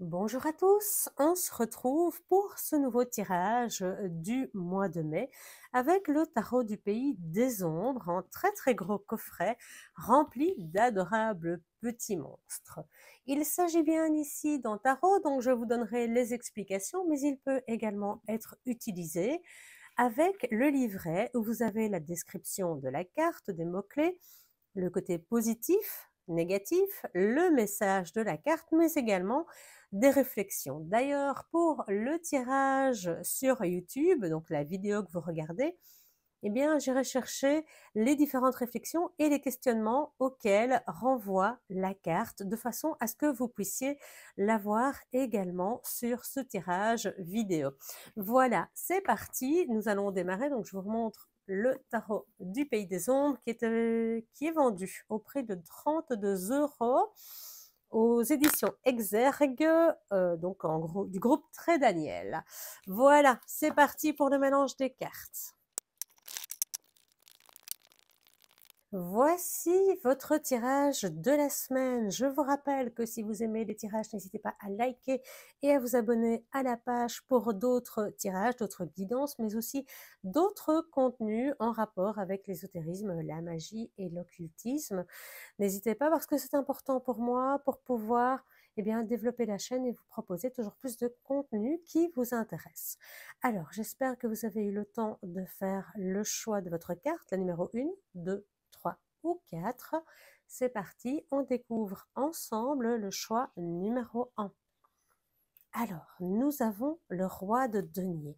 Bonjour à tous, on se retrouve pour ce nouveau tirage du mois de mai avec le tarot du pays des ombres en très gros coffret rempli d'adorables petits monstres. Il s'agit bien ici d'un tarot dont je vous donnerai les explications, mais il peut également être utilisé avec le livret où vous avez la description de la carte, des mots-clés, le côté positif, négatif, le message de la carte, mais également des réflexions. D'ailleurs, pour le tirage sur YouTube, donc la vidéo que vous regardez, eh bien, j'irai chercher les différentes réflexions et les questionnements auxquels renvoie la carte, de façon à ce que vous puissiez l'avoir également sur ce tirage vidéo. Voilà, c'est parti, nous allons démarrer. Donc, je vous remontre le tarot du Pays des Ombres qui est vendu au prix de 32 € aux éditions Exergue, donc en gros du groupe Très Daniel. Voilà, c'est parti pour le mélange des cartes. Voici votre tirage de la semaine. Je vous rappelle que si vous aimez les tirages, n'hésitez pas à liker et à vous abonner à la page pour d'autres tirages, d'autres guidances, mais aussi d'autres contenus en rapport avec l'ésotérisme, la magie et l'occultisme. N'hésitez pas parce que c'est important pour moi pour pouvoir développer la chaîne et vous proposer toujours plus de contenu qui vous intéresse. Alors, j'espère que vous avez eu le temps de faire le choix de votre carte, la numéro 1, 2, 3 ou 4. C'est parti, on découvre ensemble le choix numéro 1. Alors, nous avons le roi de denier.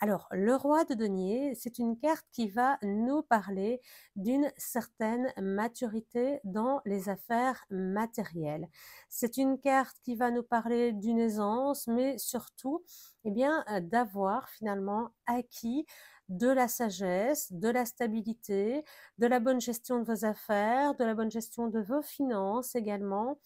Alors, le roi de denier, c'est une carte qui va nous parler d'une certaine maturité dans les affaires matérielles. C'est une carte qui va nous parler d'une aisance, mais surtout, d'avoir finalement acquis de la sagesse, de la stabilité, de la bonne gestion de vos affaires, de la bonne gestion de vos finances également.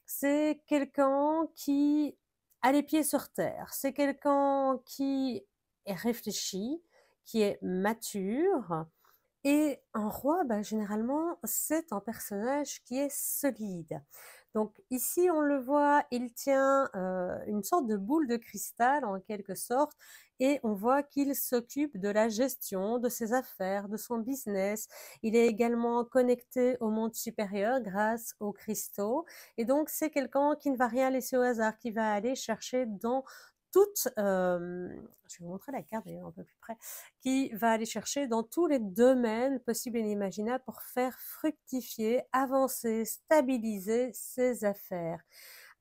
C'est quelqu'un qui a les pieds sur terre. C'est quelqu'un qui est réfléchi, qui est mature. Et un roi, généralement, c'est un personnage qui est solide. Donc ici, on le voit, il tient une sorte de boule de cristal en quelque sorte, et on voit qu'il s'occupe de la gestion de ses affaires, de son business. Il est également connecté au monde supérieur grâce aux cristaux, et donc c'est quelqu'un qui ne va rien laisser au hasard, qui va aller chercher dans toute, je vais vous montrer la carte d'ailleurs un peu plus près, qui va aller chercher dans tous les domaines possibles et inimaginables pour faire fructifier, avancer, stabiliser ses affaires.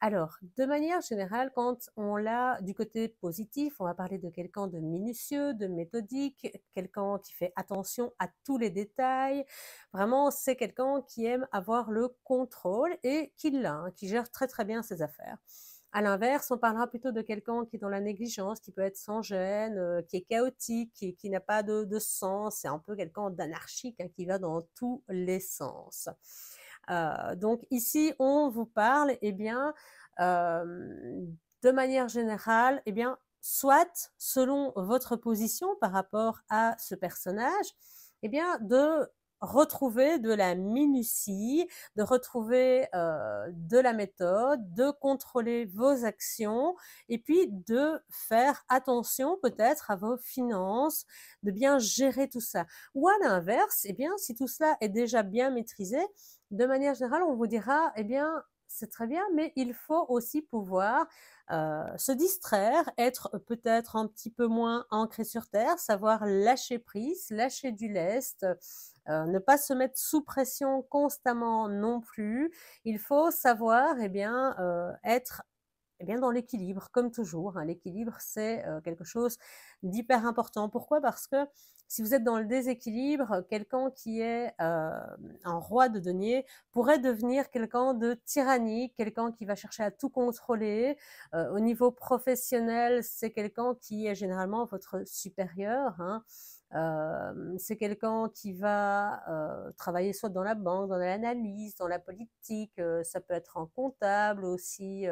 Alors, de manière générale, quand on l'a du côté positif, on va parler de quelqu'un de minutieux, de méthodique, quelqu'un qui fait attention à tous les détails. Vraiment, c'est quelqu'un qui aime avoir le contrôle et qui l'a, hein, qui gère très bien ses affaires. À l'inverse, on parlera plutôt de quelqu'un qui est dans la négligence, qui peut être sans gêne, qui est chaotique, qui n'a pas de sens. C'est un peu quelqu'un d'anarchique, hein, qui va dans tous les sens. Donc ici, on vous parle, de manière générale, soit selon votre position par rapport à ce personnage, de retrouver de la minutie, de retrouver de la méthode, de contrôler vos actions et puis de faire attention peut-être à vos finances, de bien gérer tout ça. Ou à l'inverse, si tout cela est déjà bien maîtrisé, de manière générale, on vous dira, c'est très bien, mais il faut aussi pouvoir se distraire, être peut-être un petit peu moins ancré sur terre, savoir lâcher prise, lâcher du lest, ne pas se mettre sous pression constamment non plus. Il faut savoir être dans l'équilibre, comme toujours, hein. L'équilibre, c'est quelque chose d'hyper important. Pourquoi? Parce que si vous êtes dans le déséquilibre, quelqu'un qui est un roi de denier pourrait devenir quelqu'un de tyrannique, quelqu'un qui va chercher à tout contrôler. Au niveau professionnel, c'est quelqu'un qui est généralement votre supérieur, hein. C'est quelqu'un qui va travailler soit dans la banque, dans l'analyse, dans la politique, ça peut être un comptable aussi.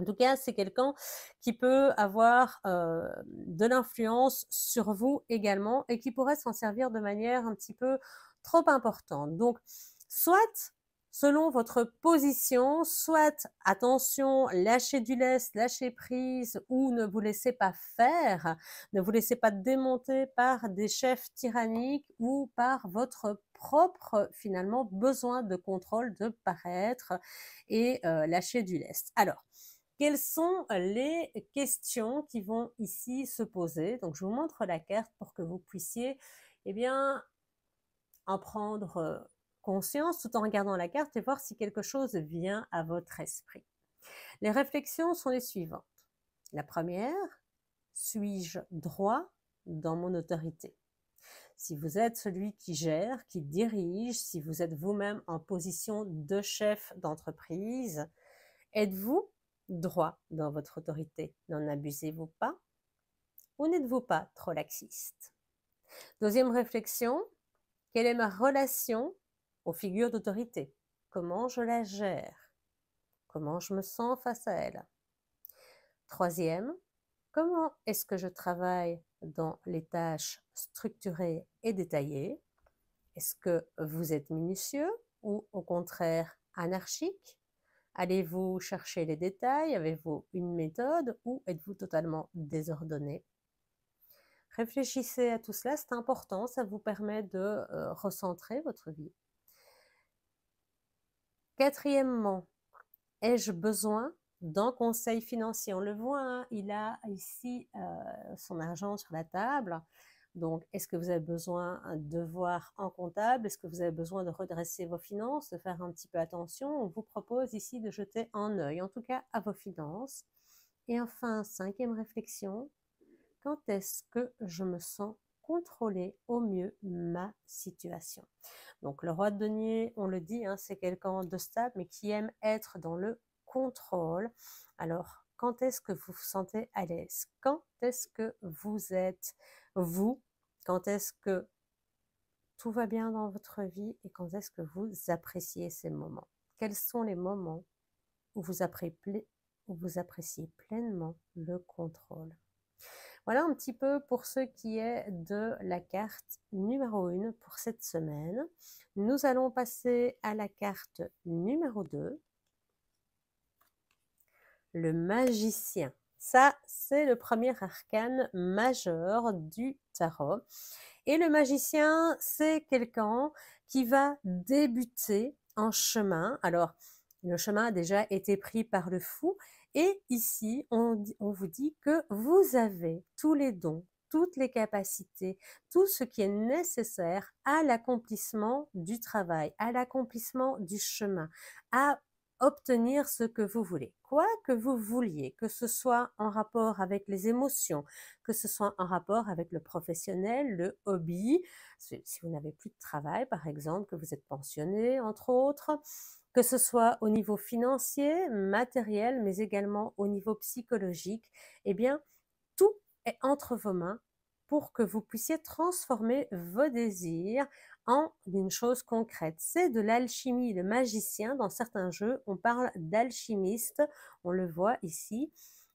En tout cas, c'est quelqu'un qui peut avoir de l'influence sur vous également et qui pourrait s'en servir de manière un petit peu trop importante. Donc, soit selon votre position, soit attention, lâchez du lest, lâchez prise ou ne vous laissez pas faire, ne vous laissez pas démonter par des chefs tyranniques ou par votre propre finalement besoin de contrôle, de paraître et lâcher du lest. Alors, quelles sont les questions qui vont ici se poser? Donc, je vous montre la carte pour que vous puissiez, eh bien, en prendre conscience tout en regardant la carte et voir si quelque chose vient à votre esprit. Les réflexions sont les suivantes. La première, suis-je droit dans mon autorité? Si vous êtes celui qui gère, qui dirige, si vous êtes vous-même en position de chef d'entreprise, êtes-vous droit dans votre autorité? N'en abusez-vous pas? Ou n'êtes-vous pas trop laxiste? Deuxième réflexion, quelle est ma relation aux figures d'autorité? Comment je la gère? Comment je me sens face à elle? Troisième, comment est-ce que je travaille dans les tâches structurées et détaillées? Est-ce que vous êtes minutieux ou au contraire anarchique? Allez-vous chercher les détails? Avez-vous une méthode ou êtes-vous totalement désordonné? Réfléchissez à tout cela, c'est important, ça vous permet de recentrer votre vie. Quatrièmement, ai-je besoin d'un conseil financier? On le voit, hein, il a ici son argent sur la table. Donc, est-ce que vous avez besoin de voir un comptable? Est-ce que vous avez besoin de redresser vos finances, de faire un petit peu attention? On vous propose ici de jeter un œil, en tout cas à vos finances. Et enfin, cinquième réflexion, quand est-ce que je me sens contrôler au mieux ma situation? Donc le roi de denier, on le dit, hein, c'est quelqu'un de stable, mais qui aime être dans le contrôle. Alors, quand est-ce que vous vous sentez à l'aise? Quand est-ce que vous êtes vous? Quand est-ce que tout va bien dans votre vie? Et quand est-ce que vous appréciez ces moments? Quels sont les moments où vous appréciez pleinement le contrôle? Voilà un petit peu pour ce qui est de la carte numéro 1 pour cette semaine. Nous allons passer à la carte numéro 2, le magicien. Ça, c'est le premier arcane majeur du tarot. Et le magicien, c'est quelqu'un qui va débuter un chemin. Alors, le chemin a déjà été pris par le fou. Et ici, on vous dit que vous avez tous les dons, toutes les capacités, tout ce qui est nécessaire à l'accomplissement du travail, à l'accomplissement du chemin, à obtenir ce que vous voulez. Quoi que vous vouliez, que ce soit en rapport avec les émotions, que ce soit en rapport avec le professionnel, le hobby, si vous n'avez plus de travail par exemple, que vous êtes pensionné entre autres, que ce soit au niveau financier, matériel, mais également au niveau psychologique, eh bien, tout est entre vos mains pour que vous puissiez transformer vos désirs en une chose concrète. C'est de l'alchimie. Le magicien, dans certains jeux, on parle d'alchimiste, on le voit ici.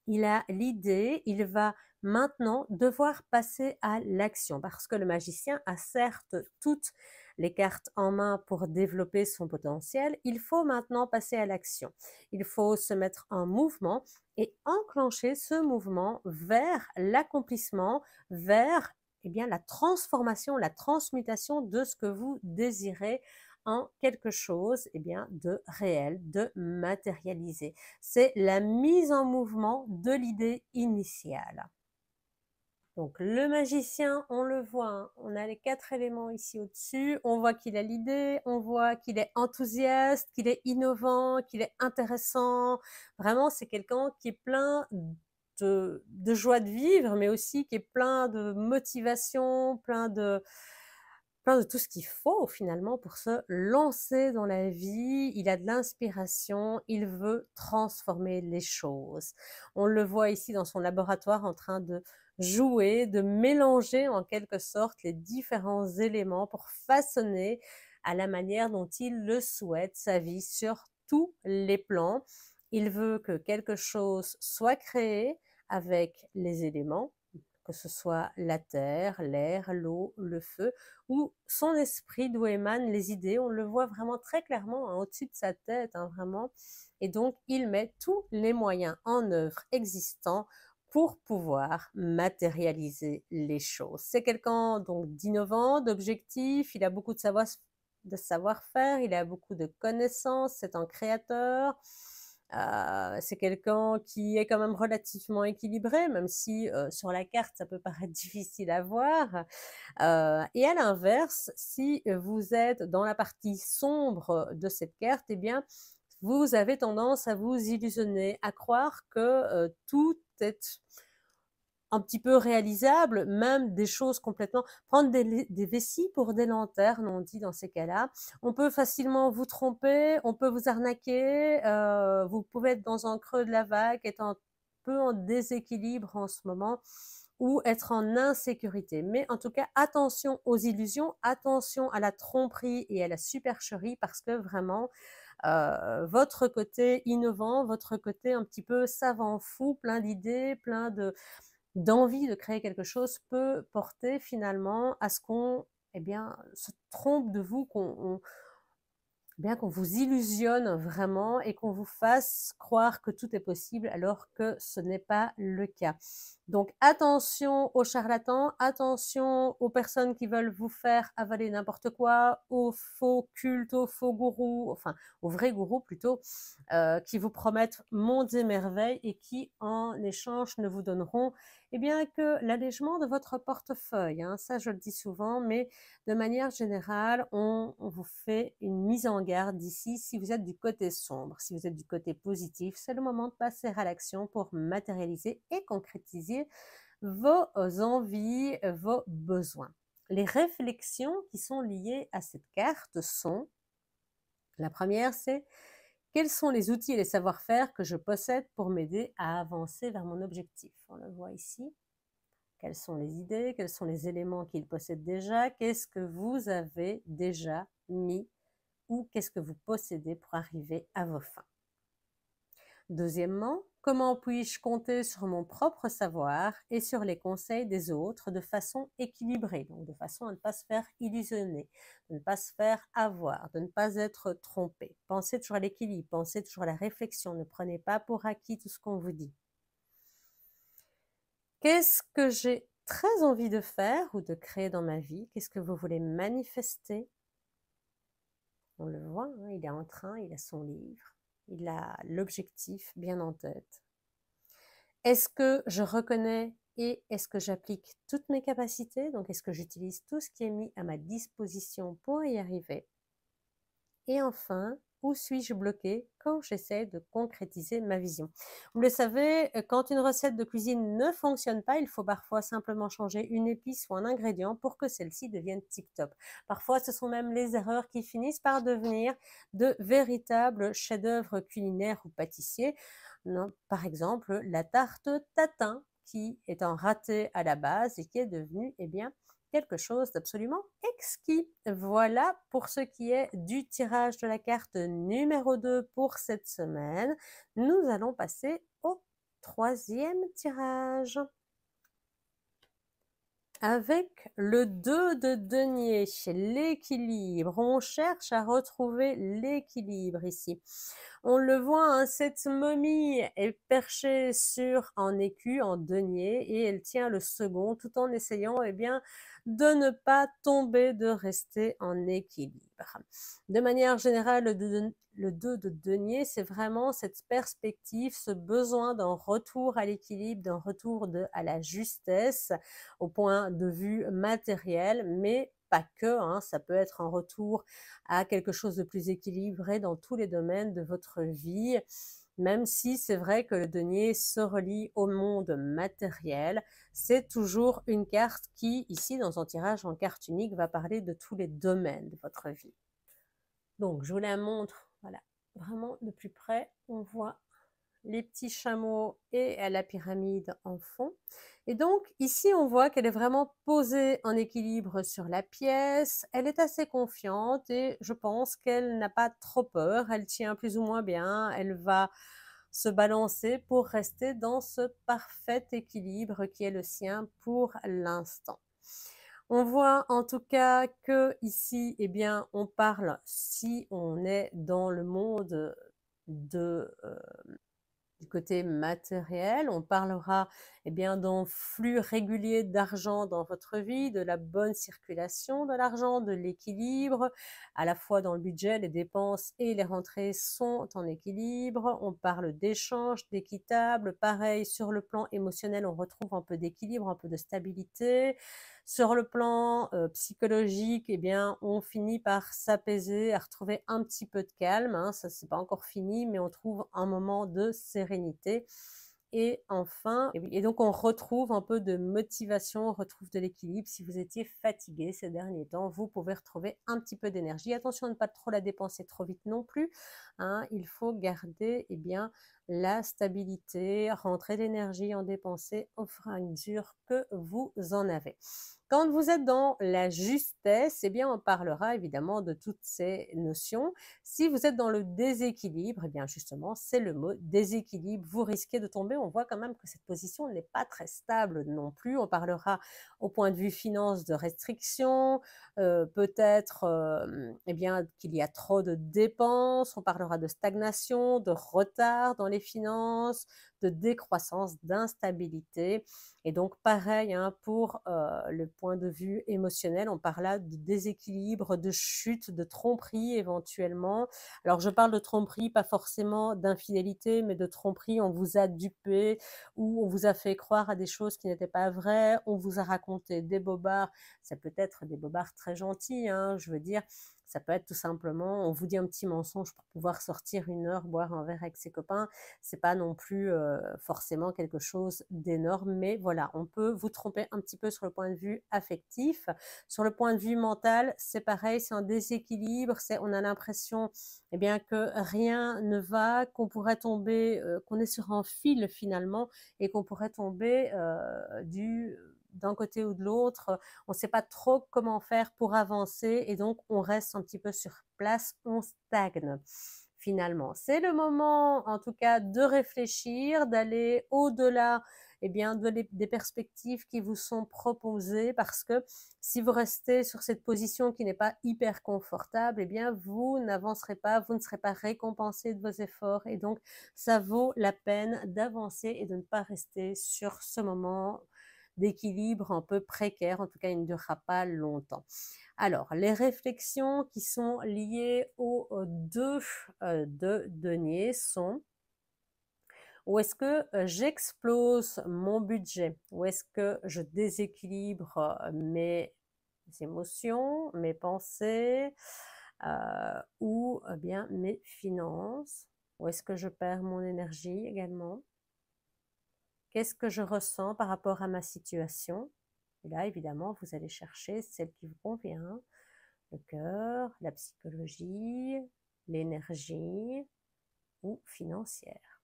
Il a l'idée, il va maintenant devoir passer à l'action parce que le magicien a certes toutes les cartes en main pour développer son potentiel. Il faut maintenant passer à l'action. Il faut se mettre en mouvement et enclencher ce mouvement vers l'accomplissement, vers eh bien, la transformation, la transmutation de ce que vous désirez en quelque chose eh bien, de réel, de matérialisé. C'est la mise en mouvement de l'idée initiale. Donc le magicien, on le voit, hein, on a les 4 éléments ici au-dessus, on voit qu'il a l'idée, on voit qu'il est enthousiaste, qu'il est innovant, qu'il est intéressant. Vraiment, c'est quelqu'un qui est plein de joie de vivre, mais aussi qui est plein de motivation, plein de tout ce qu'il faut finalement pour se lancer dans la vie. Il a de l'inspiration, il veut transformer les choses. On le voit ici dans son laboratoire en train de jouer, de mélanger en quelque sorte les différents éléments pour façonner à la manière dont il le souhaite sa vie sur tous les plans. Il veut que quelque chose soit créé avec les éléments, que ce soit la terre, l'air, l'eau, le feu, ou son esprit d'où émanent les idées. On le voit vraiment très clairement hein, au-dessus de sa tête, hein, vraiment. Et donc, il met tous les moyens en œuvre existants pour pouvoir matérialiser les choses. C'est quelqu'un donc d'innovant, d'objectif, il a beaucoup de savoir-faire, il a beaucoup de connaissances, c'est un créateur. C'est quelqu'un qui est quand même relativement équilibré, même si sur la carte ça peut paraître difficile à voir. Et à l'inverse, si vous êtes dans la partie sombre de cette carte, eh bien, vous avez tendance à vous illusionner, à croire que tout est un petit peu réalisable, même des choses complètement. Prendre des vessies pour des lanternes, on dit dans ces cas-là. On peut facilement vous tromper, on peut vous arnaquer, vous pouvez être dans un creux de la vague, être un peu en déséquilibre en ce moment ou être en insécurité. Mais en tout cas, attention aux illusions, attention à la tromperie et à la supercherie parce que vraiment, votre côté innovant, votre côté un petit peu savant fou, plein d'idées, plein d'envie de créer quelque chose peut porter finalement à ce qu'on eh bien, se trompe de vous, bien qu'on vous illusionne vraiment et qu'on vous fasse croire que tout est possible alors que ce n'est pas le cas. Donc attention aux charlatans, attention aux personnes qui veulent vous faire avaler n'importe quoi, aux faux cultes, aux faux gourous, enfin aux vrais gourous plutôt, qui vous promettent mondes et merveilles et qui en échange ne vous donneront eh bien que l'allègement de votre portefeuille. Hein. Ça je le dis souvent, mais de manière générale, on vous fait une mise en garde ici si vous êtes du côté sombre. Si vous êtes du côté positif, c'est le moment de passer à l'action pour matérialiser et concrétiser vos envies, vos besoins. Les réflexions qui sont liées à cette carte sont, la première, c'est quels sont les outils et les savoir-faire que je possède pour m'aider à avancer vers mon objectif. On le voit ici. Quelles sont les idées, quels sont les éléments qu'il possède déjà, qu'est-ce que vous avez déjà mis ou qu'est-ce que vous possédez pour arriver à vos fins. Deuxièmement, comment puis-je compter sur mon propre savoir et sur les conseils des autres de façon équilibrée, donc de façon à ne pas se faire illusionner, de ne pas se faire avoir, de ne pas être trompé. Pensez toujours à l'équilibre, pensez toujours à la réflexion, ne prenez pas pour acquis tout ce qu'on vous dit. Qu'est-ce que j'ai très envie de faire ou de créer dans ma vie? Qu'est-ce que vous voulez manifester? On le voit, hein, il est en train, il a son livre, il a l'objectif bien en tête. Est-ce que je reconnais et est-ce que j'applique toutes mes capacités? Donc, est-ce que j'utilise tout ce qui est mis à ma disposition pour y arriver? Et enfin, où suis-je bloqué quand j'essaie de concrétiser ma vision? Vous le savez, quand une recette de cuisine ne fonctionne pas, il faut parfois simplement changer une épice ou un ingrédient pour que celle-ci devienne tip-top. Parfois, ce sont même les erreurs qui finissent par devenir de véritables chefs-d'œuvre culinaires ou pâtissiers. Non, par exemple, la tarte tatin, qui est un raté à la base et qui est devenue, eh bien, quelque chose d'absolument exquis. Voilà pour ce qui est du tirage de la carte numéro 2 pour cette semaine. Nous allons passer au troisième tirage. Avec le 2 de denier, l'équilibre, on cherche à retrouver l'équilibre ici. On le voit, hein, cette momie est perchée sur un écu, en denier, et elle tient le second tout en essayant eh bien, de ne pas tomber, de rester en équilibre. De manière générale, le 2 de denier, c'est vraiment cette perspective, ce besoin d'un retour à l'équilibre, d'un retour à la justesse au point de vue matériel, mais pas que, hein, ça peut être un retour à quelque chose de plus équilibré dans tous les domaines de votre vie, même si c'est vrai que le denier se relie au monde matériel, c'est toujours une carte qui, ici, dans un tirage en carte unique, va parler de tous les domaines de votre vie. Donc, je vous la montre, voilà, vraiment de plus près, on voit les petits chameaux et la pyramide en fond. Et donc, ici, on voit qu'elle est vraiment posée en équilibre sur la pièce. Elle est assez confiante et je pense qu'elle n'a pas trop peur. Elle tient plus ou moins bien. Elle va se balancer pour rester dans ce parfait équilibre qui est le sien pour l'instant. On voit en tout cas que ici, eh bien, on parle, si on est dans le monde de, du côté matériel, on parlera eh bien, d'un flux régulier d'argent dans votre vie, de la bonne circulation de l'argent, de l'équilibre, à la fois dans le budget, les dépenses et les rentrées sont en équilibre. On parle d'échange, d'équitable. Pareil, sur le plan émotionnel, on retrouve un peu d'équilibre, un peu de stabilité. Sur le plan psychologique, eh bien, on finit par s'apaiser, à retrouver un petit peu de calme. Hein, ça, c'est pas encore fini, mais on trouve un moment de sérénité. Et enfin, et oui, et donc on retrouve un peu de motivation, on retrouve de l'équilibre. Si vous étiez fatigué ces derniers temps, vous pouvez retrouver un petit peu d'énergie. Attention à ne pas trop la dépenser trop vite non plus. Hein, il faut garder eh bien, la stabilité, rentrer d'énergie, en dépenser au fur et à mesure que vous en avez. Quand vous êtes dans la justesse, eh bien, on parlera évidemment de toutes ces notions. Si vous êtes dans le déséquilibre, eh bien, justement, c'est le mot déséquilibre. Vous risquez de tomber. On voit quand même que cette position n'est pas très stable non plus. On parlera au point de vue finance de restriction, peut-être eh bien, qu'il y a trop de dépenses. On parlera de stagnation, de retard dans les finances, de décroissance, d'instabilité. Et donc, pareil, hein, pour le point de vue émotionnel, on parle là de déséquilibre, de chute, de tromperie éventuellement. Alors, je parle de tromperie, pas forcément d'infidélité, mais de tromperie, on vous a dupé ou on vous a fait croire à des choses qui n'étaient pas vraies, on vous a raconté des bobards. Ça peut être des bobards très gentils, hein, je veux dire. Ça peut être tout simplement, on vous dit un petit mensonge pour pouvoir sortir une heure, boire un verre avec ses copains. C'est pas non plus forcément quelque chose d'énorme, mais voilà, on peut vous tromper un petit peu sur le point de vue affectif. Sur le point de vue mental, c'est pareil, c'est un déséquilibre, on a l'impression eh bien, que rien ne va, qu'on pourrait tomber, qu'on est sur un fil finalement et qu'on pourrait tomber d'un côté ou de l'autre. On ne sait pas trop comment faire pour avancer et donc on reste un petit peu sur place, on stagne finalement. C'est le moment, en tout cas, de réfléchir, d'aller au-delà eh bien, des perspectives qui vous sont proposées parce que si vous restez sur cette position qui n'est pas hyper confortable, eh bien, vous n'avancerez pas, vous ne serez pas récompensé de vos efforts et donc, ça vaut la peine d'avancer et de ne pas rester sur ce moment d'équilibre un peu précaire. En tout cas, il ne durera pas longtemps. Alors, les réflexions qui sont liées aux deux de deniers sont: où est-ce que j'explose mon budget? Où est-ce que je déséquilibre mes émotions, mes pensées ou bien mes finances? Où est-ce que je perds mon énergie également? Qu'est-ce que je ressens par rapport à ma situation? Et là, évidemment, vous allez chercher celle qui vous convient. Le cœur, la psychologie, l'énergie ou financière.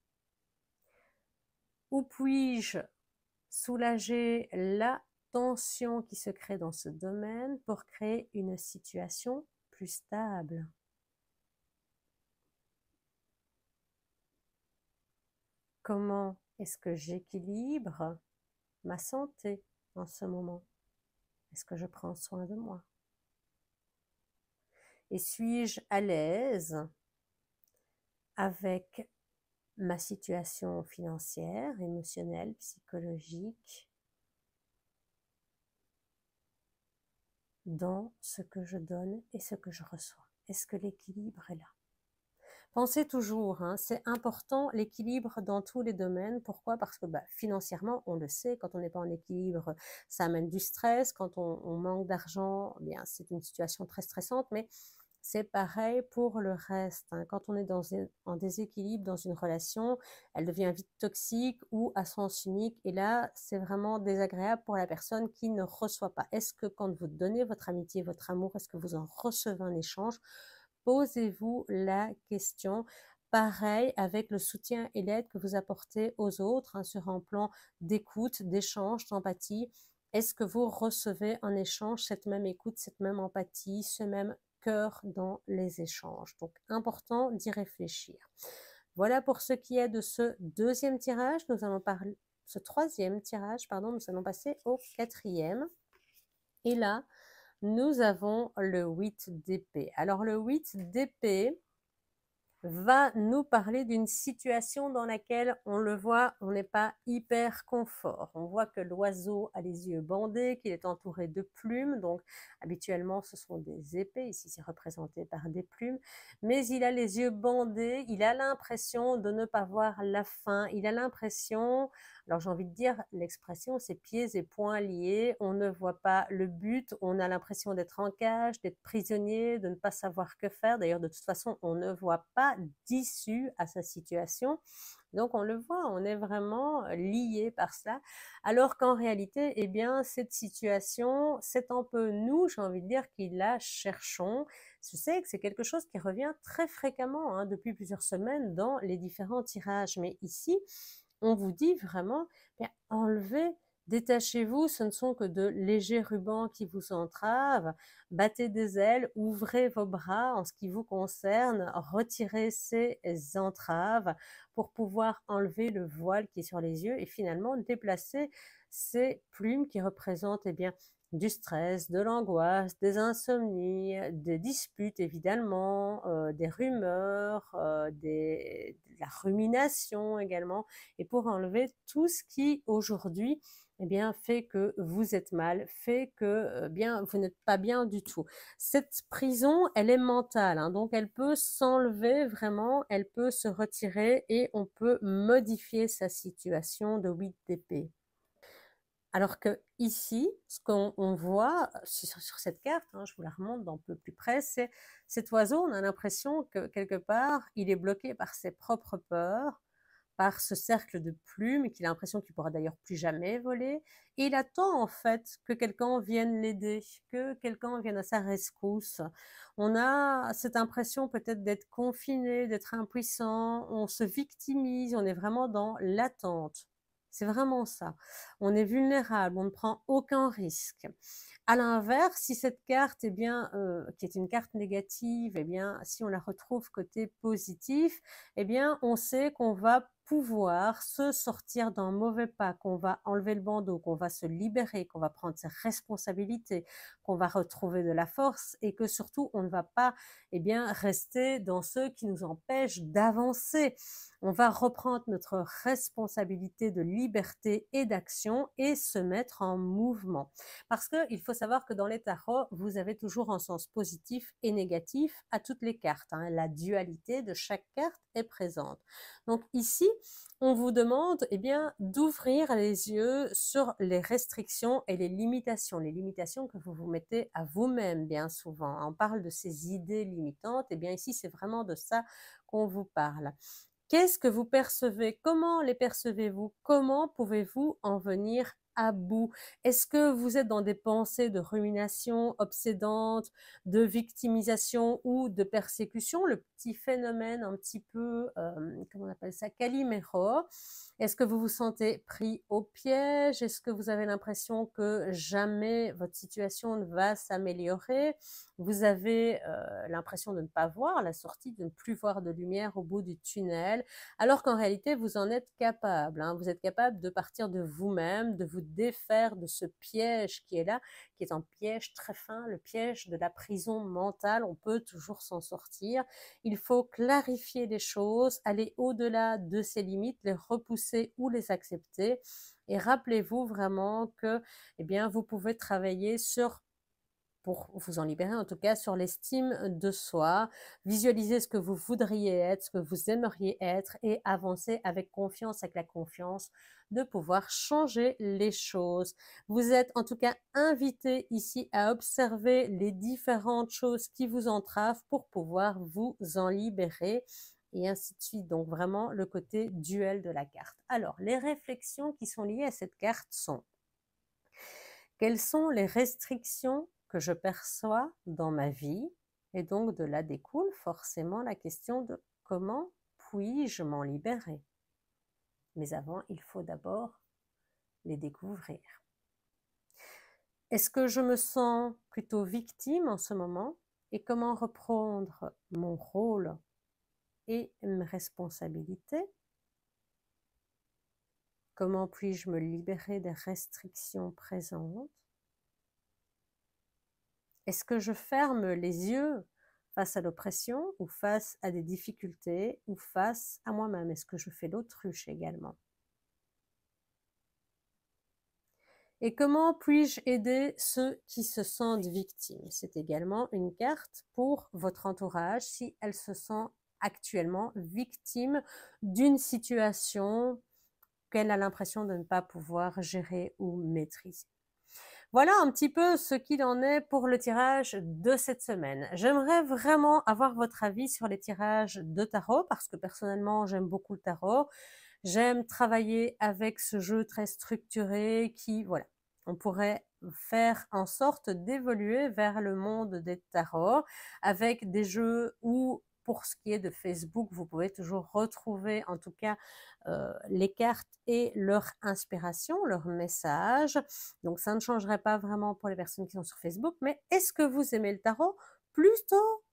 Où puis-je soulager la tension qui se crée dans ce domaine pour créer une situation plus stable? Comment est-ce que j'équilibre ma santé en ce moment? Est-ce que je prends soin de moi? Et suis-je à l'aise avec ma situation financière, émotionnelle, psychologique, dans ce que je donne et ce que je reçois? Est-ce que l'équilibre est là? Pensez toujours, hein, c'est important l'équilibre dans tous les domaines. Pourquoi? Parce que financièrement, on le sait, quand on n'est pas en équilibre, ça amène du stress. Quand on manque d'argent, eh bien c'est une situation très stressante, mais c'est pareil pour le reste. Hein. Quand on est en déséquilibre dans une relation, elle devient vite toxique ou à sens unique. Et là, c'est vraiment désagréable pour la personne qui ne reçoit pas. Est-ce que quand vous donnez votre amitié, votre amour, est-ce que vous en recevez un échange? Posez-vous la question. Pareil avec le soutien et l'aide que vous apportez aux autres hein, sur un plan d'écoute, d'échange, d'empathie. Est-ce que vous recevez en échange cette même écoute, cette même empathie, ce même cœur dans les échanges? Donc, important d'y réfléchir. Voilà pour ce qui est de ce deuxième tirage. Nous allons parler, ce troisième tirage, pardon, nous allons passer au quatrième. Et là, nous avons le 8 d'épée. Alors le 8 d'épée va nous parler d'une situation dans laquelle on le voit, on n'est pas hyper confort. On voit que l'oiseau a les yeux bandés, qu'il est entouré de plumes, donc habituellement ce sont des épées, ici c'est représenté par des plumes, mais il a les yeux bandés, il a l'impression de ne pas voir la fin, il a l'impression, alors j'ai envie de dire, l'expression c'est pieds et poings liés, on ne voit pas le but, on a l'impression d'être en cage, d'être prisonnier, de ne pas savoir que faire. D'ailleurs, de toute façon, on ne voit pas d'issue à sa situation. Donc on le voit, on est vraiment lié par cela, alors qu'en réalité, eh bien, cette situation, c'est un peu nous, j'ai envie de dire, qui la cherchons. Je sais que c'est quelque chose qui revient très fréquemment hein, depuis plusieurs semaines dans les différents tirages, mais ici, on vous dit vraiment, bien, enlevez, détachez-vous, ce ne sont que de légers rubans qui vous entravent, battez des ailes, ouvrez vos bras en ce qui vous concerne, retirez ces entraves pour pouvoir enlever le voile qui est sur les yeux et finalement déplacer ces plumes qui représentent eh bien, du stress, de l'angoisse, des insomnies, des disputes évidemment, des rumeurs, de la rumination également, et pour enlever tout ce qui aujourd'hui eh bien, fait que vous êtes mal, fait que bien, vous n'êtes pas bien du tout. Cette prison, elle est mentale, hein, donc elle peut s'enlever vraiment, elle peut se retirer et on peut modifier sa situation de 8 d'épée. Alors que ici, ce qu'on voit sur cette carte, hein, je vous la remonte d'un peu plus près, c'est cet oiseau, on a l'impression que quelque part, il est bloqué par ses propres peurs, par ce cercle de plumes, et qu'il a l'impression qu'il pourra d'ailleurs plus jamais voler. Et il attend en fait que quelqu'un vienne l'aider, que quelqu'un vienne à sa rescousse. On a cette impression peut-être d'être confiné, d'être impuissant, on se victimise, on est vraiment dans l'attente. C'est vraiment ça. On est vulnérable, on ne prend aucun risque. À l'inverse, si cette carte, eh bien, qui est une carte négative, eh bien, si on la retrouve côté positif, eh bien, on sait qu'on va pouvoir se sortir d'un mauvais pas, qu'on va enlever le bandeau, qu'on va se libérer, qu'on va prendre ses responsabilités, qu'on va retrouver de la force et que surtout, on ne va pas, eh bien, rester dans ceux qui nous empêchent d'avancer. On va reprendre notre responsabilité de liberté et d'action et se mettre en mouvement. Parce qu'il faut savoir que dans les tarots, vous avez toujours un sens positif et négatif à toutes les cartes. Hein. La dualité de chaque carte est présente. Donc ici, on vous demande eh bien, d'ouvrir les yeux sur les restrictions et les limitations que vous vous mettez à vous-même bien souvent. On parle de ces idées limitantes, et bien ici, c'est vraiment de ça qu'on vous parle. Qu'est-ce que vous percevez? Comment les percevez-vous? Comment pouvez-vous en venir à bout? Est-ce que vous êtes dans des pensées de rumination obsédante, de victimisation ou de persécution? Le petit phénomène un petit peu, comment on appelle ça? Calimero. Est-ce que vous vous sentez pris au piège? Est-ce que vous avez l'impression que jamais votre situation ne va s'améliorer? Vous avez l'impression de ne pas voir la sortie, de ne plus voir de lumière au bout du tunnel, alors qu'en réalité, vous en êtes capable. Hein. Vous êtes capable de partir de vous-même, de vous défaire de ce piège qui est là, qui est un piège très fin, le piège de la prison mentale. On peut toujours s'en sortir. Il faut clarifier les choses, aller au-delà de ses limites, les repousser ou les accepter. Et rappelez-vous vraiment que, eh bien, vous pouvez travailler sur pour vous en libérer, en tout cas sur l'estime de soi, visualiser ce que vous voudriez être, ce que vous aimeriez être et avancer avec confiance, avec la confiance de pouvoir changer les choses. Vous êtes en tout cas invité ici à observer les différentes choses qui vous entravent pour pouvoir vous en libérer et ainsi de suite. Donc vraiment le côté duel de la carte. Alors, les réflexions qui sont liées à cette carte sont: quelles sont les restrictions que je perçois dans ma vie? Et donc de là découle forcément la question de comment puis-je m'en libérer? Mais avant, il faut d'abord les découvrir. Est-ce que je me sens plutôt victime en ce moment? Et comment reprendre mon rôle et mes responsabilités? Comment puis-je me libérer des restrictions présentes? Est-ce que je ferme les yeux face à l'oppression ou face à des difficultés ou face à moi-même? Est-ce que je fais l'autruche également? Et comment puis-je aider ceux qui se sentent victimes? C'est également une carte pour votre entourage si elles se sentent actuellement victimes d'une situation qu'elle a l'impression de ne pas pouvoir gérer ou maîtriser. Voilà un petit peu ce qu'il en est pour le tirage de cette semaine. J'aimerais vraiment avoir votre avis sur les tirages de tarot parce que personnellement, j'aime beaucoup le tarot. J'aime travailler avec ce jeu très structuré qui, voilà, on pourrait faire en sorte d'évoluer vers le monde des tarots avec des jeux où, pour ce qui est de Facebook, vous pouvez toujours retrouver en tout cas les cartes et leur inspiration, leur message. Donc ça ne changerait pas vraiment pour les personnes qui sont sur Facebook, mais est-ce que vous aimez le tarot plutôt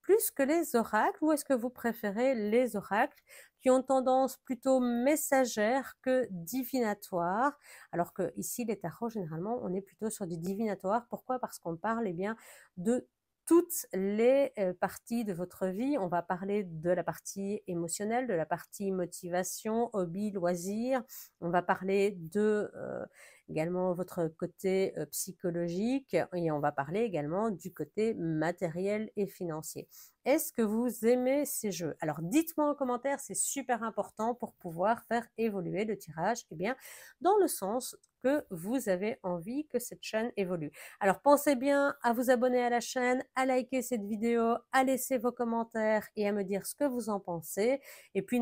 plus que les oracles ou est-ce que vous préférez les oracles qui ont tendance plutôt messagère que divinatoire? Alors que ici, les tarots, généralement, on est plutôt sur du divinatoire. Pourquoi? Parce qu'on parle eh bien, de toutes les parties de votre vie. On va parler de la partie émotionnelle, de la partie motivation, hobby, loisir. On va parler de également votre côté psychologique et on va parler également du côté matériel et financier. Est-ce que vous aimez ces jeux? Alors dites-moi en commentaire, c'est super important pour pouvoir faire évoluer le tirage, eh bien, dans le sens que vous avez envie que cette chaîne évolue. Alors pensez bien à vous abonner à la chaîne, à liker cette vidéo, à laisser vos commentaires et à me dire ce que vous en pensez. Et puis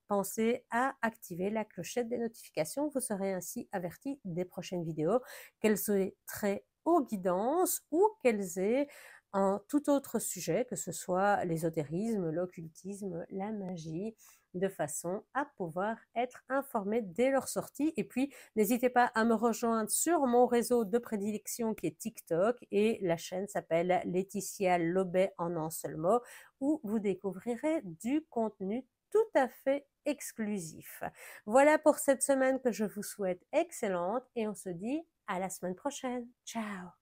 pensez à activer la clochette des notifications. Vous serez ainsi averti des prochaines vidéos, qu'elles aient trait aux guidances ou qu'elles aient un tout autre sujet, que ce soit l'ésotérisme, l'occultisme, la magie, de façon à pouvoir être informé dès leur sortie. Et puis, n'hésitez pas à me rejoindre sur mon réseau de prédilection qui est TikTok et la chaîne s'appelle Laetitia Lobet en un seul mot, où vous découvrirez du contenu tout à fait exclusif. Voilà pour cette semaine que je vous souhaite excellente et on se dit à la semaine prochaine. Ciao!